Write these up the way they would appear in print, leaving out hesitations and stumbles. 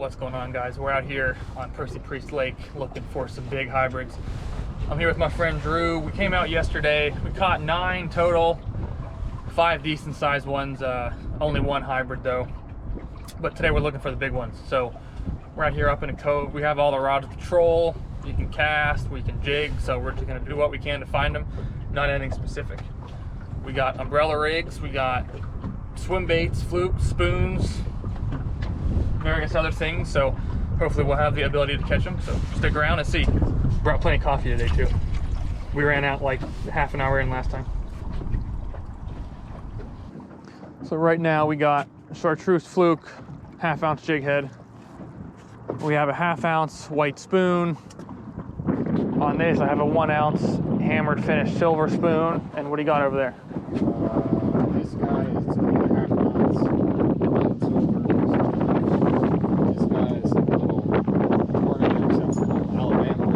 What's going on, guys? We're out here on Percy Priest Lake looking for some big hybrids. I'm here with my friend Drew. We came out yesterday. We caught 9 total, 5 decent sized ones, only 1 hybrid though. But today we're looking for the big ones. So we're out here up in a cove. We have all the rods to troll. You can cast, we can jig. So we're just gonna do what we can to find them. Not anything specific. We got umbrella rigs, we got swim baits, flukes, spoons, various other things, so hopefully we'll have the ability to catch them. So stick around and see. Brought plenty of coffee today too. We ran out like half an hour in last time. So right now we got chartreuse fluke, 1/2 ounce jig head. We have a 1/2 ounce white spoon. On this I have a 1 ounce hammered finished silver spoon. And what do you got over there? This guy is a 1/2 ounce silver. This guy is a little tournament Alabama.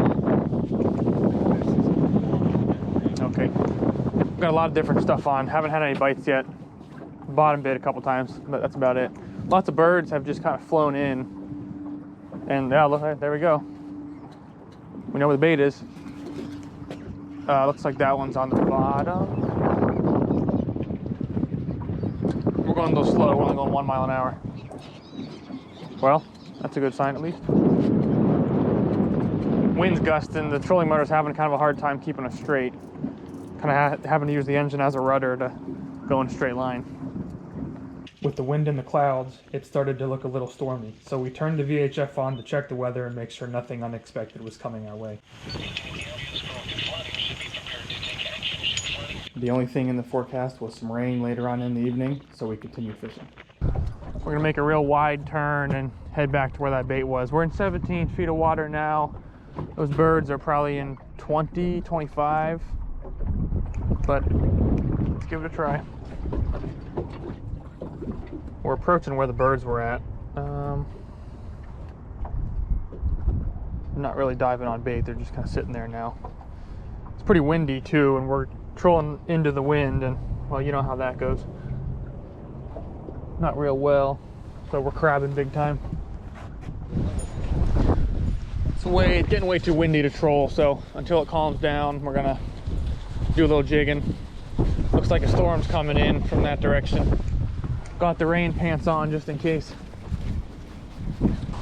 Okay. We've got a lot of different stuff on. Haven't had any bites yet. Bottom bit a couple times, but that's about it. Lots of birds have just kind of flown in. And yeah, look, there we go. We know where the bait is. Looks like that one's on the bottom. We're going a little slow. We're only going 1 mile an hour. Well, that's a good sign at least. Wind's gusting. The trolling motor's having kind of a hard time keeping us straight. Kind of having to use the engine as a rudder to go in a straight line. With the wind and the clouds, it started to look a little stormy. So we turned the VHF on to check the weather and make sure nothing unexpected was coming our way. The only thing in the forecast was some rain later on in the evening, so we continued fishing. We're gonna make a real wide turn and head back to where that bait was. We're in 17 feet of water now. Those birds are probably in 20, 25, but let's give it a try. We're approaching where the birds were at. Not really diving on bait, they're just kind of sitting there now. It's pretty windy too, and we're trolling into the wind, and well, you know how that goes. Not real well, so we're crabbing big time. It's getting way too windy to troll, so until it calms down, we're gonna do a little jigging. Looks like a storm's coming in from that direction. Got the rain pants on just in case.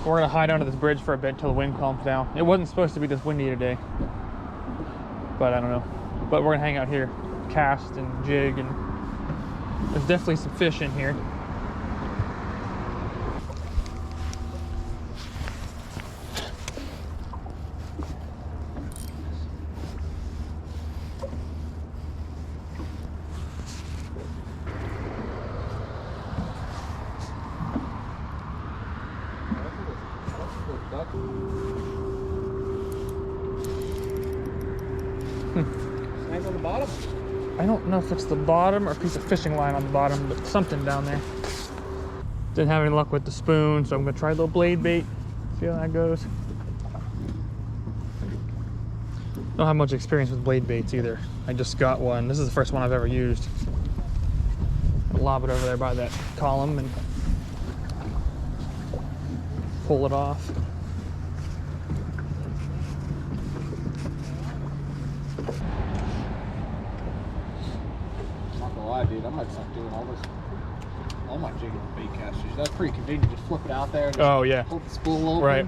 We're gonna hide under this bridge for a bit until the wind calms down. It wasn't supposed to be this windy today, but I don't know. But we're gonna hang out here, cast and jig, and there's definitely some fish in here. Snag on the bottom? I don't know if it's the bottom or a piece of fishing line on the bottom, but something down there. Didn't have any luck with the spoon, so I'm gonna try a little blade bait, see how that goes. Don't have much experience with blade baits either. I just got one. This is the first one I've ever used. Lob it over there by that column and pull it off. Dude, I might start doing all my jigging with bait casters. That's pretty convenient. Just flip it out there. And oh yeah. Hold the spool open. Right.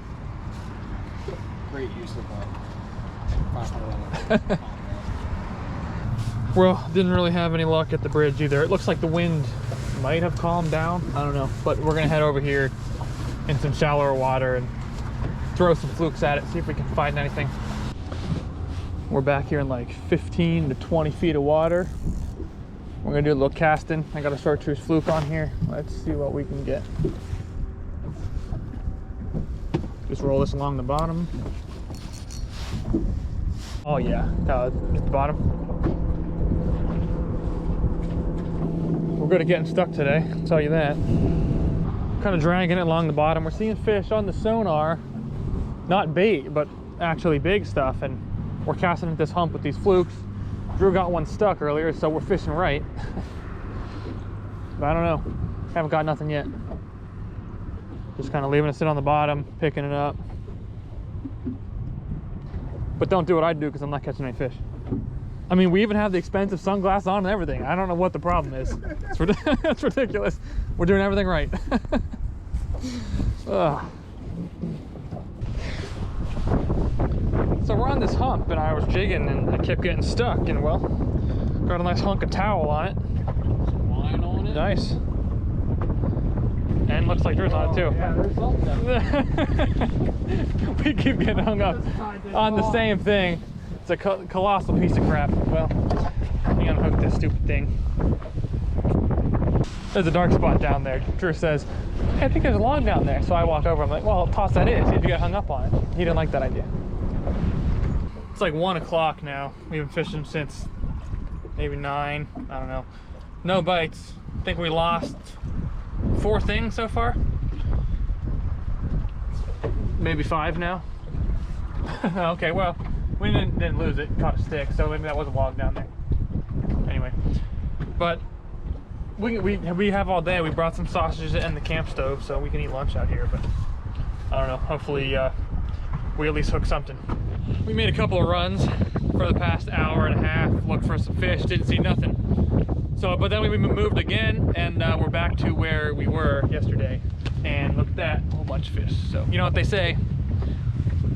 Great use of $500. Well, didn't really have any luck at the bridge either. It looks like the wind might have calmed down. I don't know, but we're gonna head over here in some shallower water and throw some flukes at it, see if we can find anything. We're back here in like 15 to 20 feet of water. We're gonna do a little casting. I got a chartreuse fluke on here. Let's see what we can get. Just roll this along the bottom. Oh yeah, just the bottom. We're good at getting stuck today, I'll tell you that. Kind of dragging it along the bottom. We're seeing fish on the sonar, not bait, but actually big stuff, and we're casting at this hump with these flukes. Drew got one stuck earlier, so we're fishing right. But I don't know. Haven't got nothing yet. Just kind of leaving it sit on the bottom, picking it up. But don't do what I do because I'm not catching any fish. I mean, we even have the expensive sunglasses on and everything. I don't know what the problem is. It's ridiculous. We're doing everything right. Ugh. So we're on this hump and I was jigging and I kept getting stuck and well, got a nice hunk of towel on it. Some line on it. Nice. And looks like yours on it too. Yeah, there's something down. We keep getting hung up on the same thing. It's a colossal piece of crap. Well, let me unhook this stupid thing. There's a dark spot down there. Drew says, hey, I think there's a log down there. So I walk over, I'm like, well, toss that in, see if you get hung up on it. He didn't like that idea. It's like 1 o'clock now. We've been fishing since maybe 9, I don't know. No bites. I think we lost 4 things so far. Maybe 5 now. Okay, well, we didn't lose it, caught a stick, so maybe that was a log down there. Anyway, but we have all day. We brought some sausages and the camp stove, so we can eat lunch out here, but I don't know, hopefully we at least hook something. We made a couple of runs for the past hour and a half, looked for some fish, didn't see nothing. So, but then we moved again, and we're back to where we were yesterday. And look at that, a whole bunch of fish. So, you know what they say,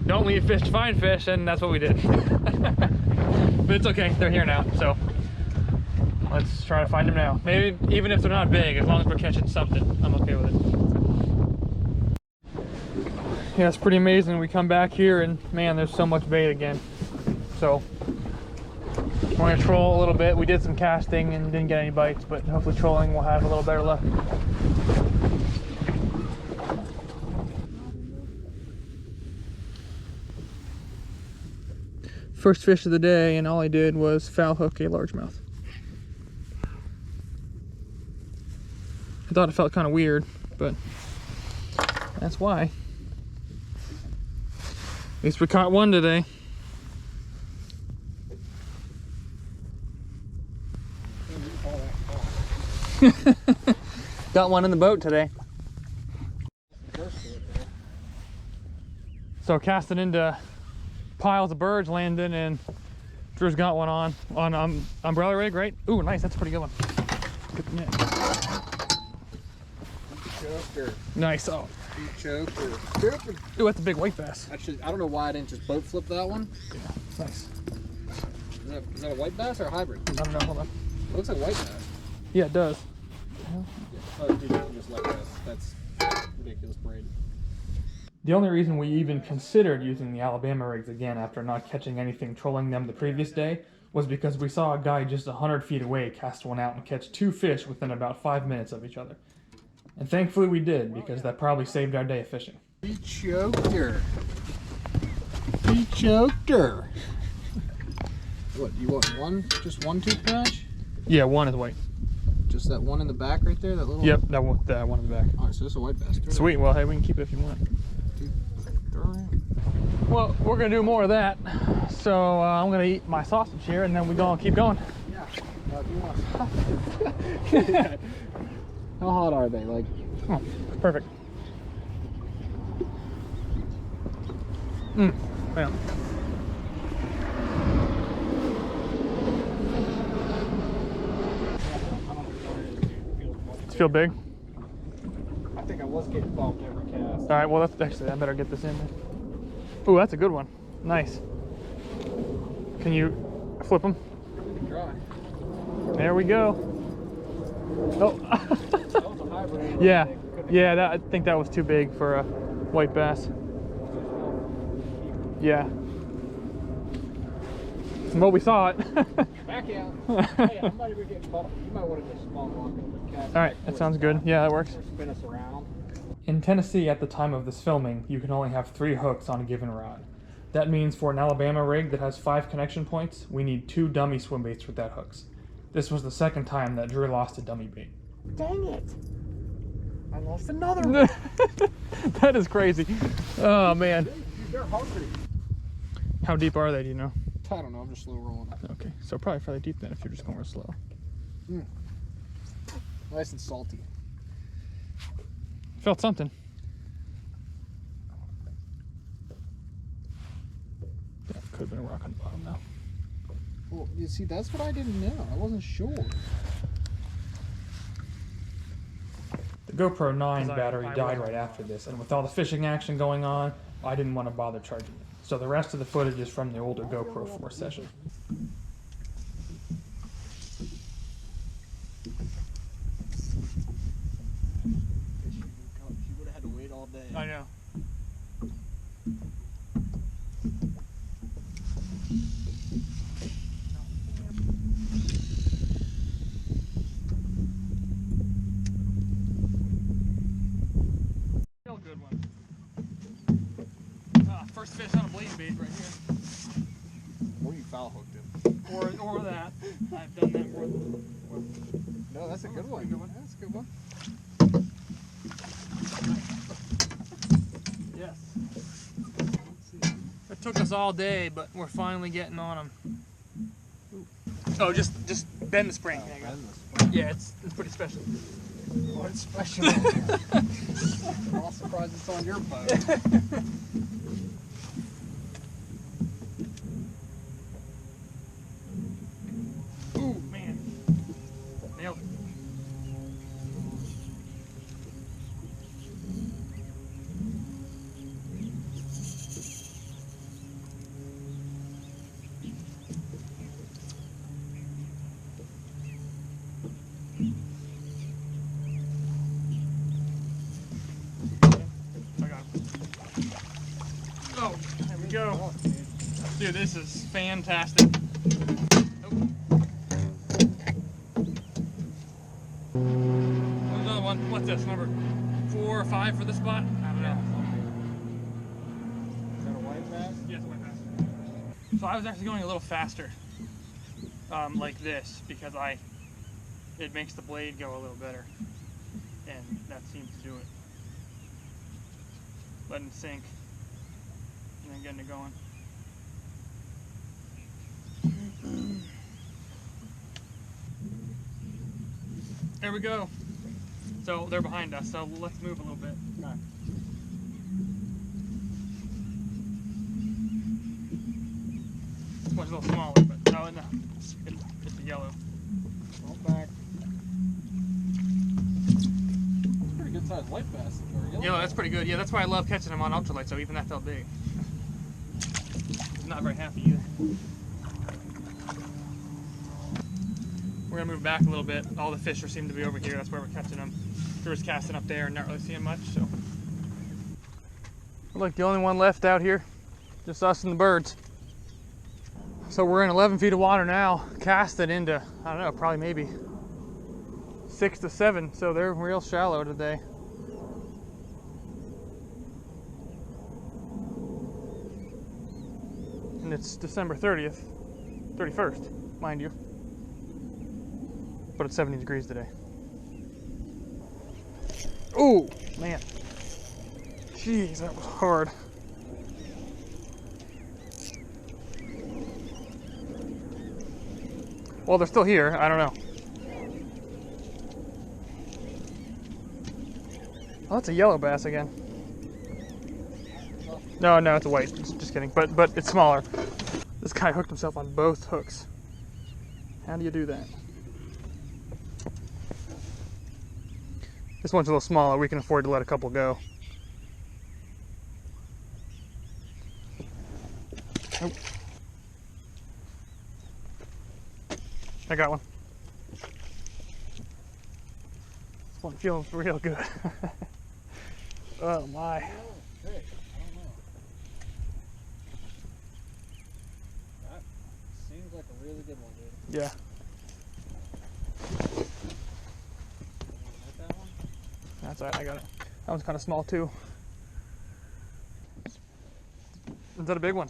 don't leave fish to find fish, and that's what we did. But it's okay, they're here now, so let's try to find them now. Maybe even if they're not big, as long as we're catching something, I'm okay with it. Yeah, it's pretty amazing. We come back here and man, there's so much bait again. So we're gonna troll a little bit. We did some casting and didn't get any bites, but hopefully trolling will have a little better luck. First fish of the day, and all I did was foul hook a largemouth. I thought it felt kind of weird, but that's why. At least we caught one today. Got one in the boat today. So casting into piles of birds landing, and Drew's got one on umbrella rig, right? Ooh, nice, that's a pretty good one. Good net. Choker. Nice. Oh. Choker. Ooh, that's a big white bass. Actually, I don't know why I didn't just boat flip that one. Yeah, nice. Is that a white bass or a hybrid? I don't know, hold on. It looks like white bass. Yeah, it does. Yeah. Oh, dude, you just like this. That's ridiculous braid. The only reason we even considered using the Alabama rigs again after not catching anything trolling them the previous day was because we saw a guy just 100 feet away cast one out and catch 2 fish within about 5 minutes of each other. And thankfully we did, because that probably saved our day of fishing. He choked her. He choked her. What, you want one? Just one toothbrush? Yeah, one is white. Just that one in the back right there? That little. Yep, that one in the back. Alright, so this is a white bass. Sweet, well hey, we can keep it if you want. Well, we're gonna do more of that. So I'm gonna eat my sausage here and then we're gonna keep going. Yeah. If you want. How hot are they? Like. Oh, perfect. Yeah. Does it feel big? I think I was getting bumped every cast. All right, well, that's actually, I better get this in there. Ooh, that's a good one. Nice. Can you flip them? Try. There we go. Oh. That was a hybrid. Yeah, I think that was too big for a white bass. Yeah. Well, we saw it. Back out. Hey, I'm not even getting bumped. You might want to just small walk over the cast. All right, that sounds good. Yeah, that works. Spin us around. In Tennessee, at the time of this filming, you can only have 3 hooks on a given rod. That means for an Alabama rig that has 5 connection points, we need 2 dummy swim baits with that hooks. This was the second time that Drew lost a dummy bait. Dang it! I lost another one. That is crazy. Oh man. They're hungry. How deep are they, do you know? I don't know, I'm just slow rolling. Okay, so probably fairly deep then if you're just going real slow. Nice and salty. Felt something. rock on the bottom now. Well, you see, that's what I didn't know. I wasn't sure. The GoPro 9 battery died right after this, and with all the fishing action going on, I didn't want to bother charging it. So the rest of the footage is from the older GoPro 4 session. She would have had to wait all day. I know. Real good one. First fish on a blade bait right here. Or you foul hooked him. Or that. I've done that more than No, that's a good one. That's a good one. Yes. It took us all day, but we're finally getting on them. Oh, just bend the spring. There you go. Yeah, it's pretty special. Oh, it's special. I'm all surprised it's on your boat. Ooh, man. Nailed it. I got him. Oh, there we go. Dude, this is fantastic. Another one. What's this? Number 4 or 5 for the spot? I don't know. Is that a white bass? Yes, white bass. So I was actually going a little faster, like this, because it makes the blade go a little better, and that seems to do it. Letting it sink, and then getting it going. There we go. So they're behind us, so let's move a little bit. Okay. This one's a little smaller, but no, it's a yellow. Roll back. Pretty good sized white bass. Yellow, that's pretty good. Yeah, that's why I love catching them on ultralight, so even that felt big. Not very happy either. We're gonna move back a little bit. All the fish seem to be over here. That's where we're catching them. Drew's casting up there and not really seeing much, so. Look, the only one left out here, just us and the birds. So we're in 11 feet of water now, casted into, I don't know, probably maybe 6 to 7, so they're real shallow today. And it's December 30th, 31st, mind you. But it's 70 degrees today. Oh, man. Jeez, that was hard. Well, they're still here. I don't know. Oh, that's a yellow bass again. No, it's a white. Just kidding. But it's smaller. This guy hooked himself on both hooks. How do you do that? This one's a little smaller. We can afford to let a couple go. Oh. I got one. This one feels real good. Oh my. Okay, I don't know. That seems like a really good one, dude. Yeah. That one? That's all right, I got it. That one's kind of small too. Is that a big one?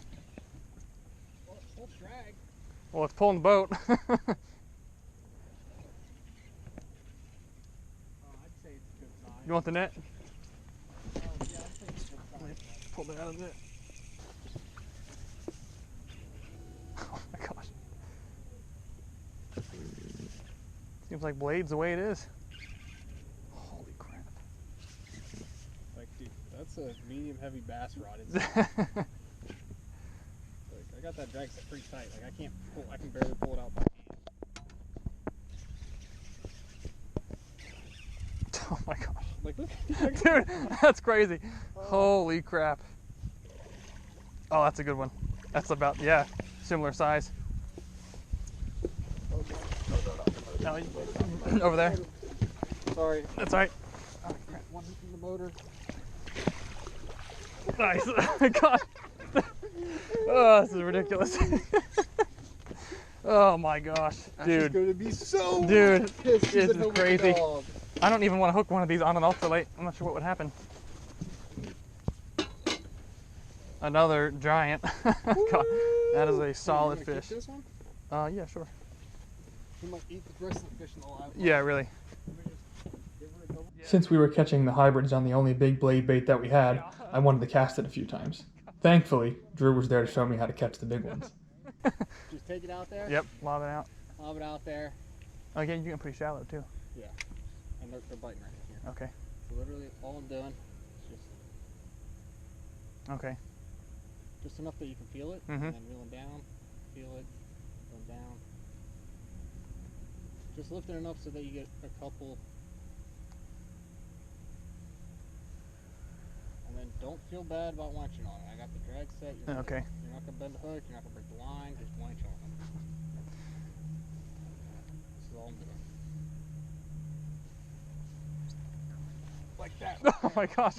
Well, full drag. Well, it's pulling the boat. I'd say it's a good size. You want the net? Yeah, I'd say it's a good size. Pull that out of it. Oh my gosh. Seems like blade's the way it is. Holy crap. Like, dude, that's a medium heavy bass rod. Like, I got that drag set pretty tight. Like I can barely pull it out by hand. Oh my gosh. Like look. Dude, that's crazy. Holy crap. Oh, that's a good one. That's about, yeah, similar size. No, over there. Sorry. That's all right. Oh, crap. One hit from the motor. Nice. God. Oh, this is ridiculous. Oh my gosh, dude. She's gonna be so dude, pissed. this is crazy. I don't even want to hook one of these on an ultralight. I'm not sure what would happen. Another giant. God, that is a solid fish. Keep this one? Yeah, sure. We might eat the rest of the fish in the live. Yeah, really. Since we were catching the hybrids on the only big blade bait that we had, I wanted to cast it a few times. Thankfully, Drew was there to show me how to catch the big ones. Just take it out there? Yep, lob it out. Lob it out there. Again, you can pretty shallow too. Yeah, and they're biting right here. Okay. So literally all I'm doing is just enough that you can feel it, and then reeling down, feel it, going down. Just lift it enough so that you get a couple. And then don't feel bad about winching on it. I got the drag set. You're not gonna bend the hook. You're not gonna break the line. Just winch on it. This is all I'm doing. Like that. Oh my gosh.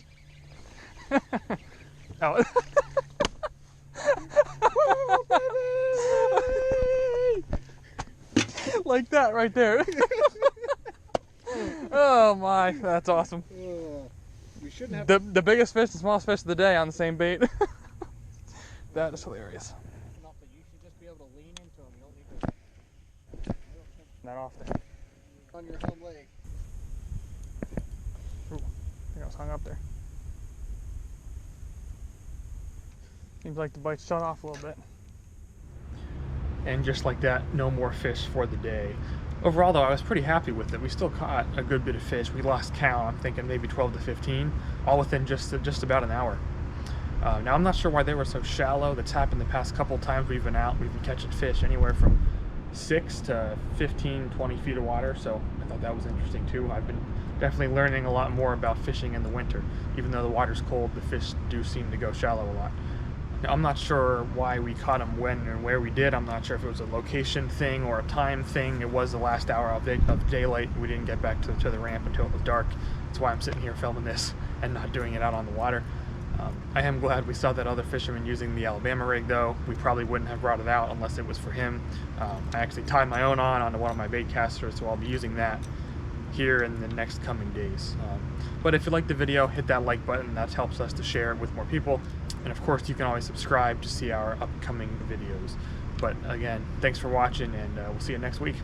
Oh. Like that right there. Oh my, that's awesome. We shouldn't have the biggest fish, the smallest fish of the day on the same bait. That is hilarious. enough that you should just be able to lean into them. You don't need to. Not often. On your home leg. Ooh, I think I was hung up there. Seems like the bite shut off a little bit. And just like that, no more fish for the day. Overall though, I was pretty happy with it. We still caught a good bit of fish. We lost count, I'm thinking maybe 12 to 15, all within just about an hour. Now I'm not sure why they were so shallow. That's happened the past couple times we've been out. We've been catching fish anywhere from 6 to 15, 20 feet of water, so I thought that was interesting too. I've been definitely learning a lot more about fishing in the winter. Even though the water's cold, the fish do seem to go shallow a lot. Now, I'm not sure why we caught them when and where we did. I'm not sure if it was a location thing or a time thing. It was the last hour of daylight. We didn't get back to the ramp until it was dark. That's why I'm sitting here filming this and not doing it out on the water. I am glad we saw that other fisherman using the Alabama rig though. We probably wouldn't have brought it out unless it was for him. I actually tied my own onto one of my bait casters, so I'll be using that here in the next coming days. But if you liked the video, hit that like button. That helps us to share it with more people. And of course, you can always subscribe to see our upcoming videos. But again, thanks for watching, and we'll see you next week.